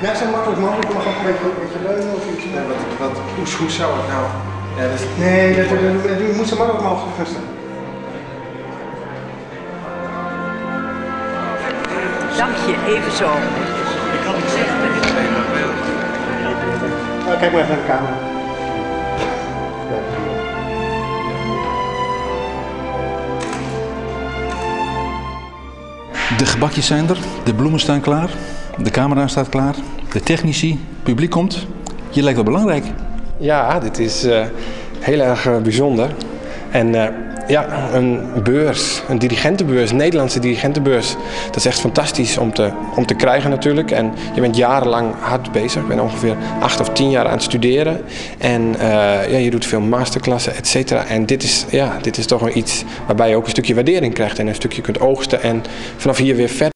Ja, zo makkelijk mogelijk, maar gewoon een beetje leunen of iets. Ja, hoe zou het nou? Ja, dus... Nee, je moet zo makkelijk mogelijk gaan staan. Dank je, even zo. Ik kan niet zeggen dat je het alleen maar wil. Kijk maar even naar de camera. De gebakjes zijn er, de bloemen staan klaar, de camera staat klaar, de technici, het publiek komt. Je lijkt wel belangrijk. Ja, dit is heel erg bijzonder. En ja, een beurs, een dirigentenbeurs, een Nederlandse dirigentenbeurs. Dat is echt fantastisch om te krijgen natuurlijk. En je bent jarenlang hard bezig. Ik ben ongeveer 8 of 10 jaar aan het studeren. En ja, je doet veel masterklassen, et cetera. En dit is toch wel iets waarbij je ook een stukje waardering krijgt en een stukje kunt oogsten. En vanaf hier weer verder.